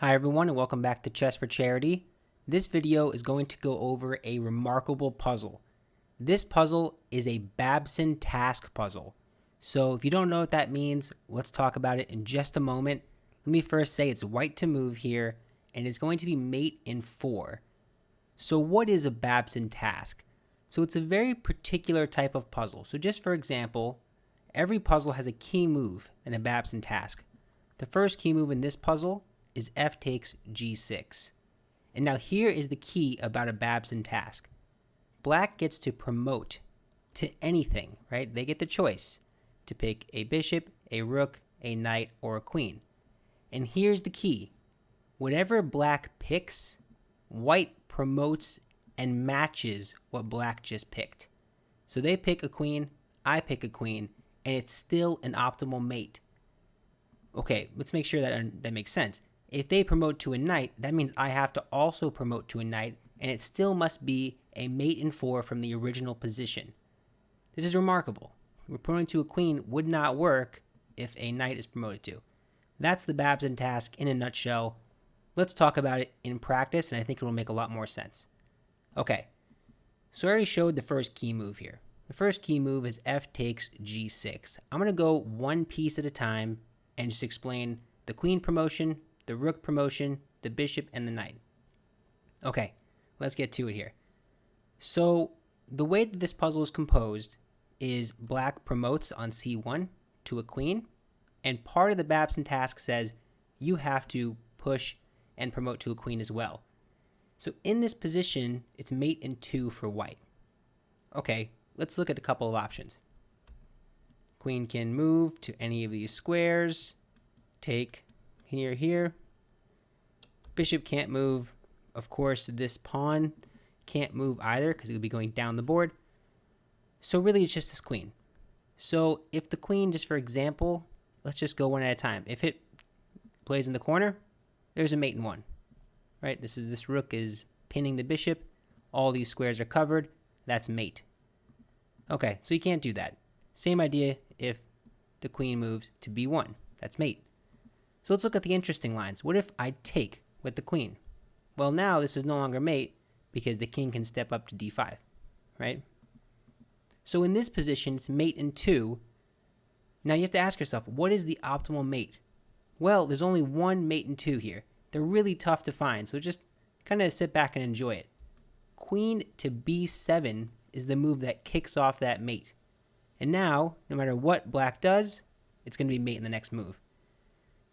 Hi everyone and welcome back to Chess for Charity. This video is going to go over a remarkable puzzle. This puzzle is a Babson task puzzle. So if you don't know what that means, let's talk about it in just a moment. Let me first say it's white to move here and it's going to be mate in 4. So what is a Babson task? So it's a very particular type of puzzle. So just for example, every puzzle has a key move in a Babson task. The first key move in this puzzle is f takes g6. And now here is the key about a Babson task. Black gets to promote to anything, right? They get the choice to pick a bishop, a rook, a knight, or a queen. And here's the key. Whatever black picks, white promotes and matches what black just picked. So they pick a queen, I pick a queen, and it's still an optimal mate. Okay, let's make sure that makes sense. If they promote to a knight, that means I have to also promote to a knight, and it still must be a mate in 4 from the original position. This is remarkable. Promoting to a queen would not work if a knight is promoted to. That's the Babson task in a nutshell. Let's talk about it in practice, and I think it will make a lot more sense. Okay, so I already showed the first key move here. The first key move is f takes g6. I'm going to go one piece at a time and just explain the queen promotion, the rook promotion, the bishop, and the knight. Okay, let's get to it here. So the way that this puzzle is composed is black promotes on c1 to a queen, and part of the Babson task says you have to push and promote to a queen as well. So in this position, it's mate in 2 for white. Okay, let's look at a couple of options. Queen can move to any of these squares, take here. Bishop can't move. Of course, this pawn can't move either because it would be going down the board. So really, it's just this queen. So if the queen, just for example, let's just go one at a time. If it plays in the corner, there's a mate in 1, right? This rook is pinning the bishop. All these squares are covered. That's mate. Okay, so you can't do that. Same idea if the queen moves to b1. That's mate. So let's look at the interesting lines. What if I take with the queen? Well, now this is no longer mate because the king can step up to d5, right? So in this position, it's mate in 2. Now you have to ask yourself, what is the optimal mate? Well, there's only one mate in 2 here. They're really tough to find, so just kind of sit back and enjoy it. Queen to b7 is the move that kicks off that mate. And now, no matter what black does, it's going to be mate in the next move.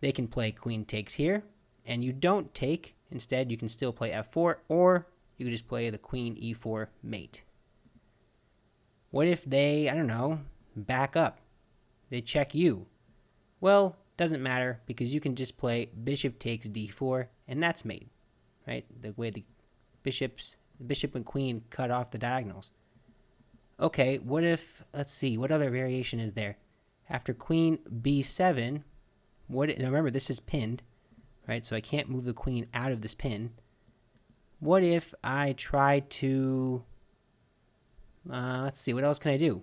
They can play queen takes here, and you don't take. Instead, you can still play f4, or you can just play the queen e4 mate. What if they, I don't know, back up? They check you. Well, doesn't matter because you can just play bishop takes d4, and that's mate, right? The way the bishop and queen cut off the diagonals. Okay, what if, let's see, what other variation is there? After queen b7, now remember, this is pinned, right? So I can't move the queen out of this pin. What if I try to, let's see, what else can I do?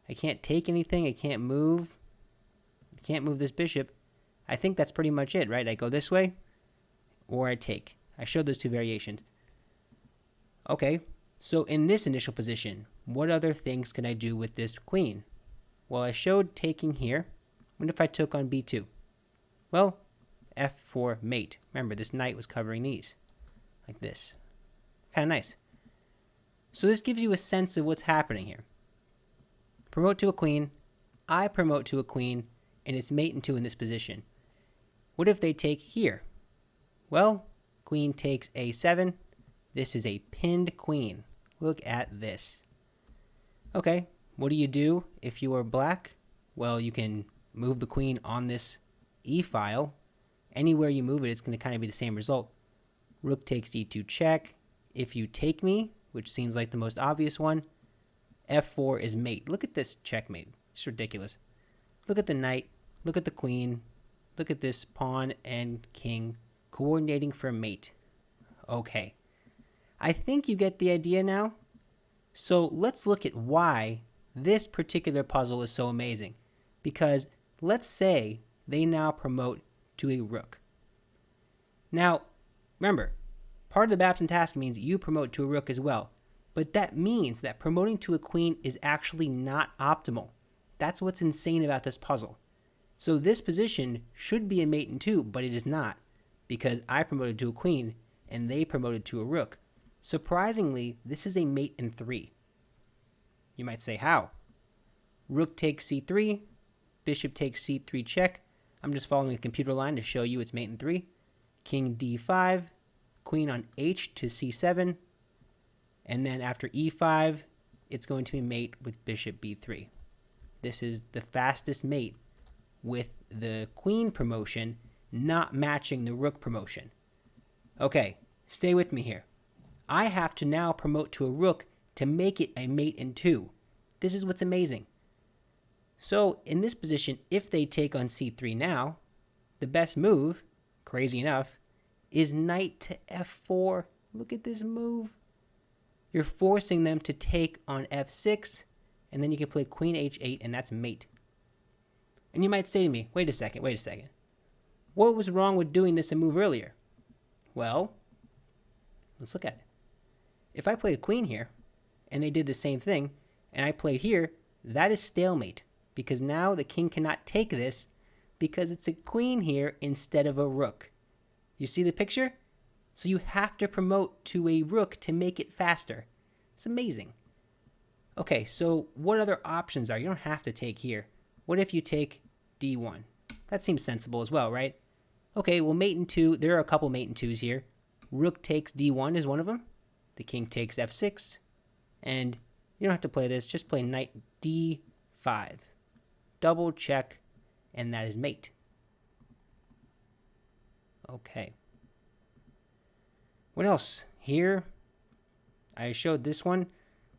I can't take anything. I can't move. I can't move this bishop. I think that's pretty much it, right? I go this way, or I take. I showed those two variations. Okay, so in this initial position, what other things can I do with this queen? Well, I showed taking here. What if I took on b2? Well, f4 mate. Remember, this knight was covering these, like this. Kind of nice. So this gives you a sense of what's happening here. Promote to a queen. I promote to a queen, and it's mate in 2 in this position. What if they take here? Well, queen takes a7. This is a pinned queen. Look at this. Okay, what do you do if you are black? Well, you can move the queen on this e-file. Anywhere you move it, it's going to kind of be the same result. Rook takes d2 check. If you take me, which seems like the most obvious one, f4 is mate. Look at this checkmate. It's ridiculous. Look at the knight. Look at the queen. Look at this pawn and king coordinating for a mate. Okay. I think you get the idea now. So let's look at why this particular puzzle is so amazing. Because let's say they now promote to a rook. Now, remember, part of the Babson task means you promote to a rook as well, but that means that promoting to a queen is actually not optimal. That's what's insane about this puzzle. So this position should be a mate in 2, but it is not, because I promoted to a queen and they promoted to a rook. Surprisingly, this is a mate in 3. You might say, how? Rook takes c3, bishop takes c3 check. I'm just following a computer line to show you it's mate in 3. King d5, queen on h to c7, and then after e5, it's going to be mate with bishop b3. This is the fastest mate with the queen promotion not matching the rook promotion. Okay, stay with me here. I have to now promote to a rook to make it a mate in 2. This is what's amazing. So in this position, if they take on c3 now, the best move, crazy enough, is knight to f4. Look at this move. You're forcing them to take on f6, and then you can play queen h8, and that's mate. And you might say to me, wait a second. What was wrong with doing this a move earlier? Well, let's look at it. If I played a queen here, and they did the same thing, and I played here, that is stalemate, because now the king cannot take this because it's a queen here instead of a rook. You see the picture? So you have to promote to a rook to make it faster. It's amazing. Okay, so what other options are? You don't have to take here. What if you take d1? That seems sensible as well, right? Okay, well, mate in 2, there are a couple mate in 2s here. Rook takes d1 is one of them. The king takes f6. And you don't have to play this, just play knight d5. Double check, and that is mate. Okay. What else? Here, I showed this one.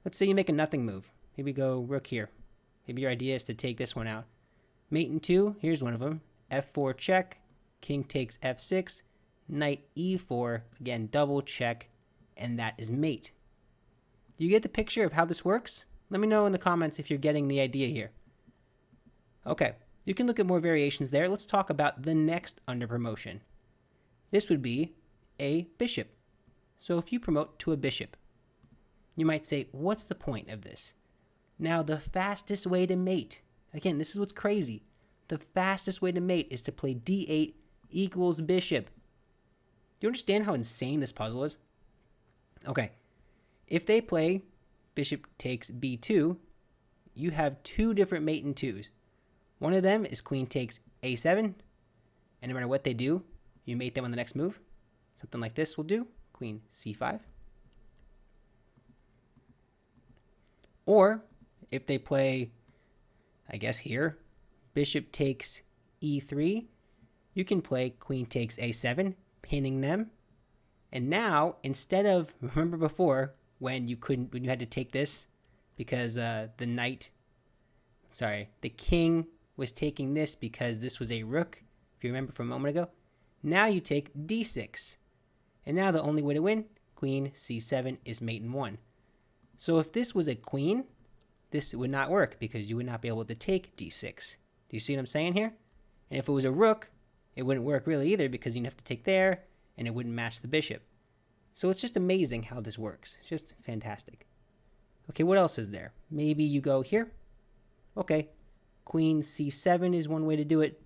Let's say you make a nothing move. Maybe go rook here. Maybe your idea is to take this one out. Mate in 2, here's one of them. f4 check, king takes f6, knight e4, again, double check, and that is mate. Do you get the picture of how this works? Let me know in the comments if you're getting the idea here. Okay, you can look at more variations there. Let's talk about the next under promotion. This would be a bishop. So if you promote to a bishop, you might say, what's the point of this? Now, the fastest way to mate, again, this is what's crazy. The fastest way to mate is to play d8 equals bishop. Do you understand how insane this puzzle is? Okay, if they play bishop takes b2, you have 2 different mate in 2s. One of them is queen takes a7, and no matter what they do, you mate them on the next move. Something like this will do, queen c5. Or if they play, I guess here, bishop takes e3, you can play queen takes a7, pinning them. And now, instead of, remember before when you had to take this because the king was taking this because this was a rook, if you remember from a moment ago. Now you take d6. And now the only way to win, queen c7 is mate in 1. So if this was a queen, this would not work because you would not be able to take d6. Do you see what I'm saying here? And if it was a rook, it wouldn't work really either because you'd have to take there and it wouldn't match the bishop. So it's just amazing how this works. It's just fantastic. Okay, what else is there? Maybe you go here. Okay, queen c7 is one way to do it.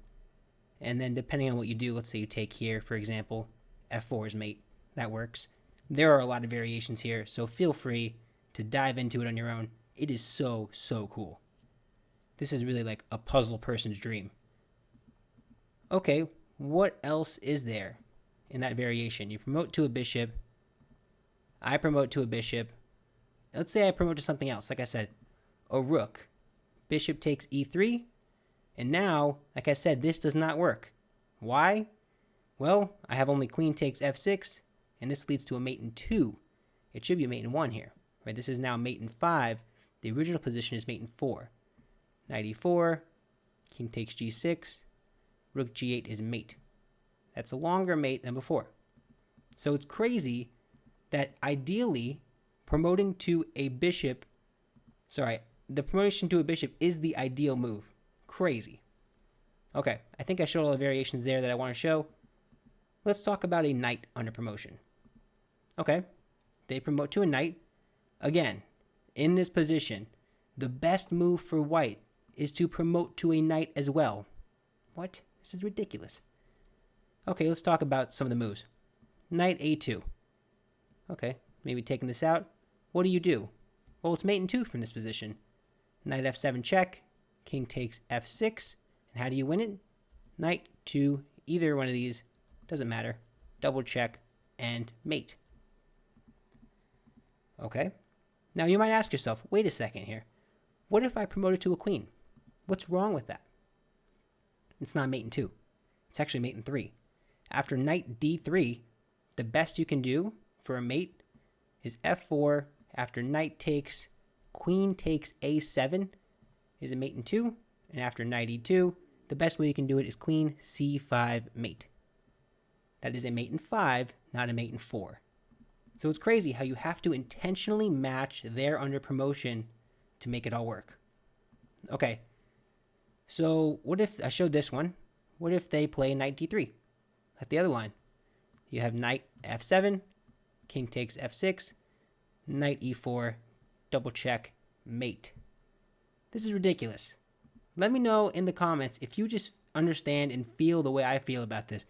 And then depending on what you do, let's say you take here, for example, f4 is mate. That works. There are a lot of variations here, so feel free to dive into it on your own. It is so, so cool. This is really like a puzzle person's dream. Okay, what else is there in that variation? You promote to a bishop. I promote to a bishop. Let's say I promote to something else. Like I said, a rook. Bishop takes e3. And now, like I said, this does not work. Why? Well, I have only queen takes f6, and this leads to a mate in 2. It should be a mate in 1 here. Right? This is now mate in 5. The original position is mate in 4. Knight e4, king takes g6, rook g8 is mate. That's a longer mate than before. So it's crazy that ideally promoting to a bishop, the promotion to a bishop is the ideal move. Crazy. Okay, I think I showed all the variations there that I want to show. Let's talk about a knight under promotion. Okay, they promote to a knight. Again, in this position, the best move for white is to promote to a knight as well. What? This is ridiculous. Okay, let's talk about some of the moves. Knight a2. Okay, maybe taking this out. What do? Well, it's mate in 2 from this position. Knight f7 check. King takes f6. And how do you win it? Knight to either one of these. Doesn't matter. Double check and mate. Okay. Now you might ask yourself, wait a second here. What if I promoted to a queen? What's wrong with that? It's not mate in 2. It's actually mate in 3. After knight d3, the best you can do for a mate is f4. After knight takes, queen takes a7 is a mate in 2. And after knight e2, the best way you can do it is queen c5 mate. That is a mate in 5, not a mate in 4. So it's crazy how you have to intentionally match their under promotion to make it all work. Okay, so what if I showed this one? What if they play knight d3? Like the other line. You have knight f7, king takes f6, knight e4, double check, mate. This is ridiculous. Let me know in the comments if you just understand and feel the way I feel about this.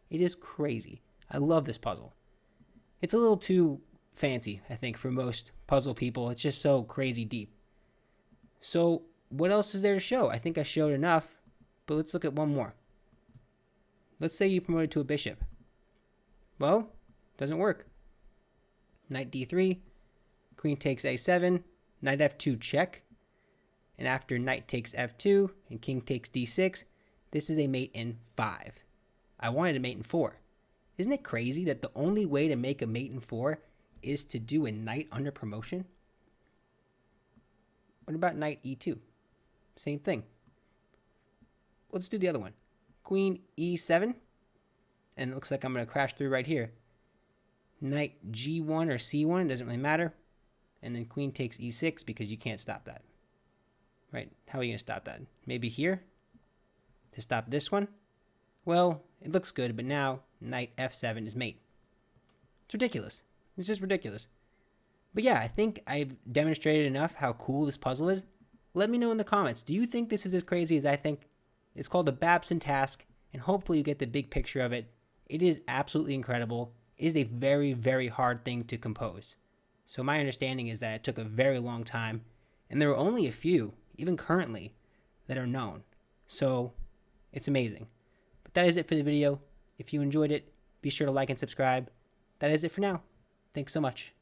It is crazy. I love this puzzle. It's a little too fancy, I think, for most puzzle people. It's just so crazy deep. So what else is there to show? I think I showed enough, but let's look at one more. Let's say you promoted to a bishop. Well, doesn't work. Knight d3, queen takes a7, knight f2 check, and after knight takes f2 and king takes d6, this is a mate in 5. I wanted a mate in 4. Isn't it crazy that the only way to make a mate in 4 is to do a knight under promotion? What about knight e2? Same thing. Let's do the other one. Queen e7. And it looks like I'm going to crash through right here. Knight g1 or c1, it doesn't really matter. And then queen takes e6 because you can't stop that. Right? How are you going to stop that? Maybe here? To stop this one? Well, it looks good, but now knight f7 is mate. It's ridiculous. It's just ridiculous. But yeah, I think I've demonstrated enough how cool this puzzle is. Let me know in the comments. Do you think this is as crazy as I think? It's called the Babson task, and hopefully you get the big picture of it. It is absolutely incredible. It is a very, very hard thing to compose. So my understanding is that it took a very long time, and there are only a few, even currently, that are known. So it's amazing. But that is it for the video. If you enjoyed it, be sure to like and subscribe. That is it for now. Thanks so much.